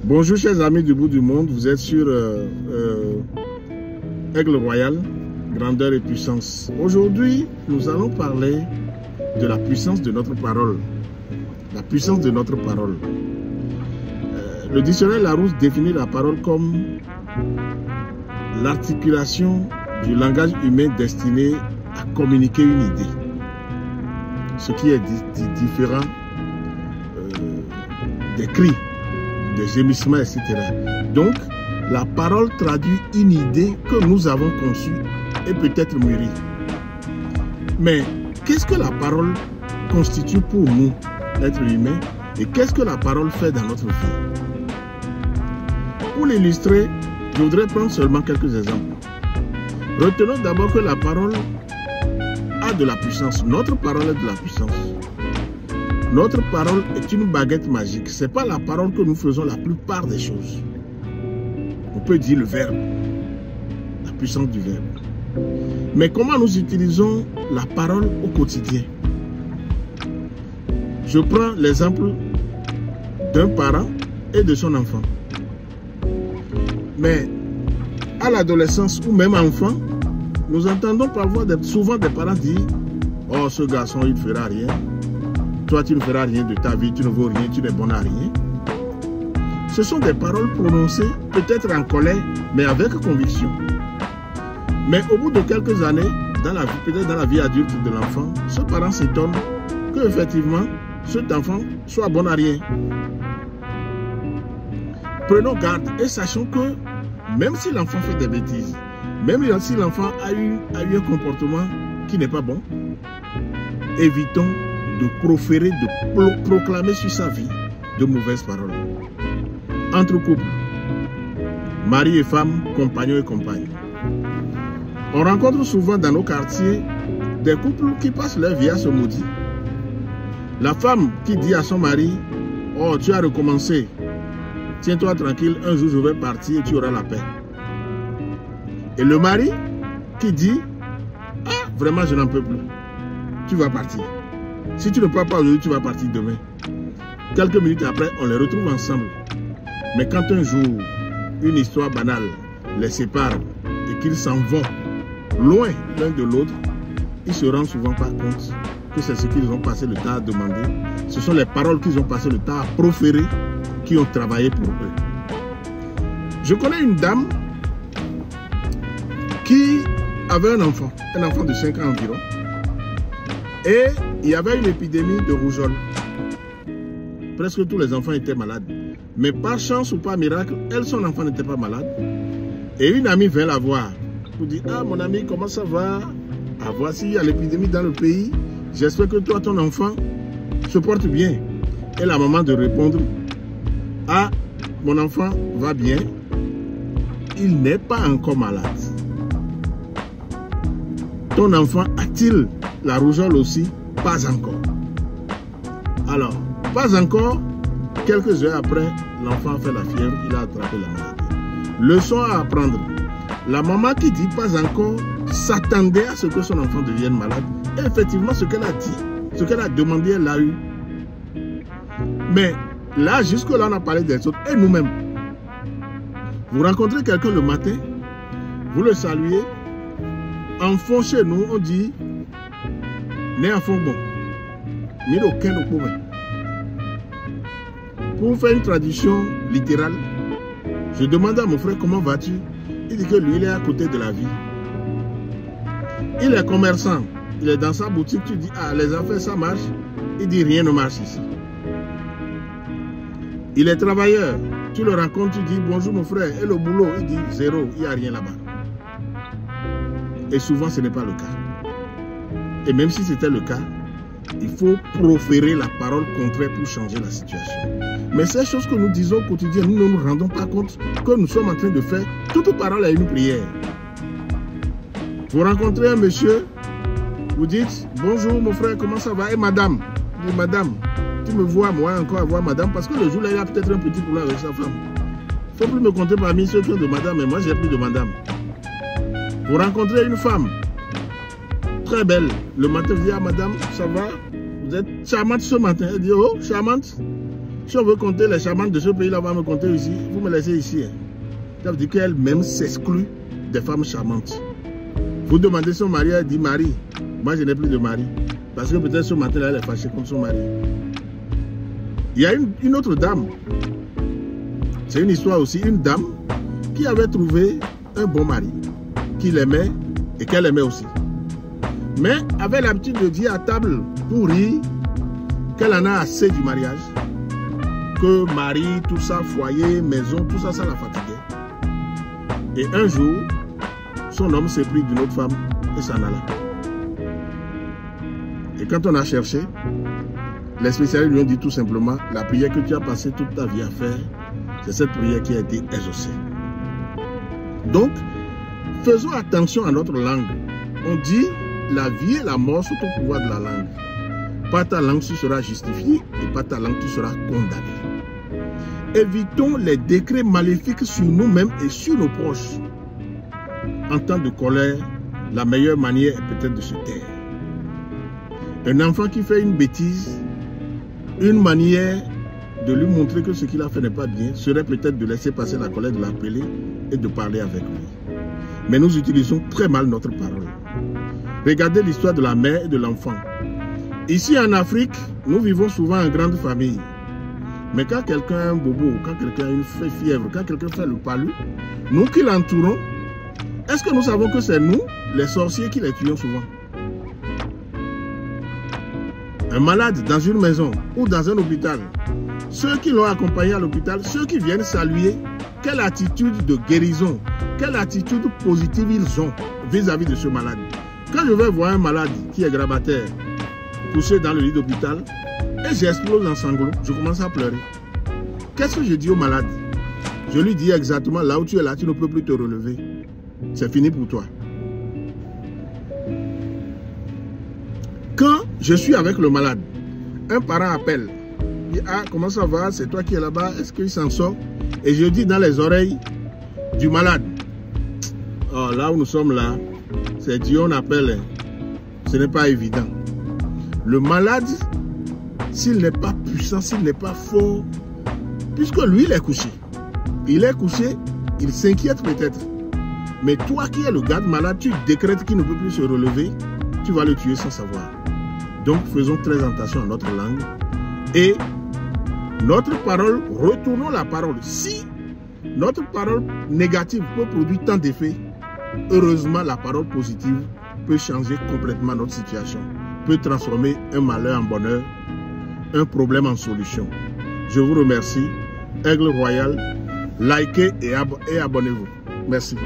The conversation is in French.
Bonjour chers amis du bout du monde, vous êtes sur Aigle Royal, grandeur et puissance. Aujourd'hui, nous allons parler de la puissance de notre parole. La puissance de notre parole. Le dictionnaire Larousse définit la parole comme l'articulation du langage humain destiné à communiquer une idée. Ce qui est différent des cris, des gémissements, etc. Donc, la parole traduit une idée que nous avons conçue et peut-être mûrie. Mais qu'est-ce que la parole constitue pour nous, êtres humains, et qu'est-ce que la parole fait dans notre vie? Pour l'illustrer, je voudrais prendre seulement quelques exemples. Retenons d'abord que la parole a de la puissance. Notre parole est de la puissance. Notre parole est une baguette magique. Ce n'est pas la parole que nous faisons la plupart des choses. On peut dire le verbe, la puissance du verbe. Mais comment nous utilisons la parole au quotidien? Je prends l'exemple d'un parent et de son enfant. Mais à l'adolescence ou même enfant, nous entendons parfois souvent des parents dire « Oh, ce garçon, il ne fera rien. Toi, tu ne feras rien de ta vie, tu ne vaux rien, tu n'es bon à rien. » Ce sont des paroles prononcées, peut-être en colère, mais avec conviction. Mais au bout de quelques années, peut-être dans la vie adulte de l'enfant, ce parent s'étonne que effectivement, cet enfant soit bon à rien. Prenons garde et sachons que même si l'enfant fait des bêtises, même si l'enfant a eu un comportement qui n'est pas bon, évitons de proférer, de proclamer sur sa vie de mauvaises paroles. Entre couples, mari et femme, compagnons et compagnes. On rencontre souvent dans nos quartiers des couples qui passent leur vie à se maudire. La femme qui dit à son mari « Oh, tu as recommencé. Tiens-toi tranquille, un jour je vais partir et tu auras la paix. » Et le mari qui dit « Ah, vraiment je n'en peux plus. Tu vas partir. Si tu ne pars pas aujourd'hui, tu vas partir demain. » Quelques minutes après, on les retrouve ensemble. Mais quand un jour, une histoire banale les sépare et qu'ils s'en vont loin l'un de l'autre, ils ne se rendent souvent pas compte que c'est ce qu'ils ont passé le temps à demander. Ce sont les paroles qu'ils ont passé le temps à proférer qui ont travaillé pour eux. Je connais une dame qui avait un enfant de 5 ans environ. Et il y avait une épidémie de rougeole. Presque tous les enfants étaient malades. Mais par chance ou par miracle, elle, son enfant n'était pas malade. Et une amie vint la voir pour dire « Ah, mon ami, comment ça va? Ah, voici, il y a l'épidémie dans le pays. J'espère que toi, ton enfant, se porte bien. » Et la maman de répondre « Ah, mon enfant va bien. Il n'est pas encore malade. Ton enfant a-t-il la rougeole aussi? Pas encore. » Alors, pas encore. Quelques heures après, l'enfant a fait la fièvre, il a attrapé la maladie. Leçon à apprendre. La maman qui dit pas encore s'attendait à ce que son enfant devienne malade. Et effectivement, ce qu'elle a dit, ce qu'elle a demandé, elle l'a eu. Mais là, jusque-là, on a parlé des autres et nous-mêmes. Vous rencontrez quelqu'un le matin, vous le saluez. Enfant chez nous, on dit né enfant bon. Ni aucun au pauvre. Pour faire une traduction littérale, je demande à mon frère comment vas-tu? Il dit que lui, il est à côté de la vie. Il est commerçant, il est dans sa boutique, tu dis ah les affaires ça marche, il dit rien ne marche ici. Il est travailleur, tu le rencontres, tu dis bonjour mon frère, et le boulot, il dit zéro, il n'y a rien là-bas. Et souvent ce n'est pas le cas. Et même si c'était le cas, il faut proférer la parole contraire pour changer la situation. Mais ces choses que nous disons au quotidien, nous ne nous rendons pas compte que nous sommes en train de faire. Toute parole est une prière. Vous rencontrez un monsieur, vous dites bonjour mon frère, comment ça va? Et madame, dit madame, tu me vois moi encore avoir madame, parce que le jour là il y a peut-être un petit problème avec sa femme. Il ne faut plus me compter parmi ceux qui ont de madame, mais moi j'ai plus de madame. Vous rencontrez une femme très belle. Le matin, vous dites, ah madame, ça va? Vous êtes charmante ce matin. Elle dit, oh, charmante. Si on veut compter les charmantes de ce pays-là, on va me compter ici. Vous me laissez ici. Hein. Ça veut dire qu'elle-même s'exclut des femmes charmantes. Vous demandez son mari, elle dit Marie. Moi, je n'ai plus de mari. Parce que peut-être ce matin, elle est fâchée contre son mari. Il y a une autre dame. C'est une histoire aussi. Une dame qui avait trouvé un bon mari, qu'il aimait et qu'elle aimait aussi. Mais avait l'habitude de dire à table pour rire qu'elle en a assez du mariage. Que mari, tout ça, foyer, maison, tout ça, ça la fatiguait. Et un jour, son homme s'est pris d'une autre femme et s'en alla. Et quand on a cherché, les spécialistes lui ont dit tout simplement, la prière que tu as passé toute ta vie à faire, c'est cette prière qui a été exaucée. Donc, faisons attention à notre langue. On dit, la vie et la mort sont au pouvoir de la langue. Par ta langue, tu seras justifié et par ta langue, tu seras condamné. Évitons les décrets maléfiques sur nous-mêmes et sur nos proches. En temps de colère, la meilleure manière est peut-être de se taire. Un enfant qui fait une bêtise, une manière de lui montrer que ce qu'il a fait n'est pas bien serait peut-être de laisser passer la colère, de l'appeler et de parler avec lui. Mais nous utilisons très mal notre parole. Regardez l'histoire de la mère et de l'enfant. Ici en Afrique, nous vivons souvent en grande famille. Mais quand quelqu'un a un bobo, quand quelqu'un a une fièvre, quand quelqu'un fait le palu, nous qui l'entourons, est-ce que nous savons que c'est nous, les sorciers, qui les tuons souvent? Un malade dans une maison ou dans un hôpital, ceux qui l'ont accompagné à l'hôpital, ceux qui viennent saluer, quelle attitude de guérison, quelle attitude positive ils ont vis-à-vis de ce malade. Quand je vais voir un malade qui est grabataire, couché dans le lit d'hôpital, et j'explose en sanglots, je commence à pleurer. Qu'est-ce que je dis au malade? Je lui dis exactement, là où tu es là, tu ne peux plus te relever. C'est fini pour toi. Quand je suis avec le malade, un parent appelle. Il dit, ah, comment ça va? C'est toi qui es là-bas, est-ce qu'il s'en sort? Et je dis dans les oreilles du malade, oh, là où nous sommes là, c'est Dieu on appelle. Ce n'est pas évident. Le malade, s'il n'est pas puissant, s'il n'est pas fort, puisque lui, il est couché. Il est couché, il s'inquiète peut-être. Mais toi qui es le garde malade, tu décrètes qu'il ne peut plus se relever, tu vas le tuer sans savoir. Donc, faisons très attention à notre langue. Et notre parole, retournons la parole. Si notre parole négative peut produire tant d'effets, heureusement, la parole positive peut changer complètement notre situation, peut transformer un malheur en bonheur, un problème en solution. Je vous remercie. Aigle Royal, likez et abonnez-vous. Merci.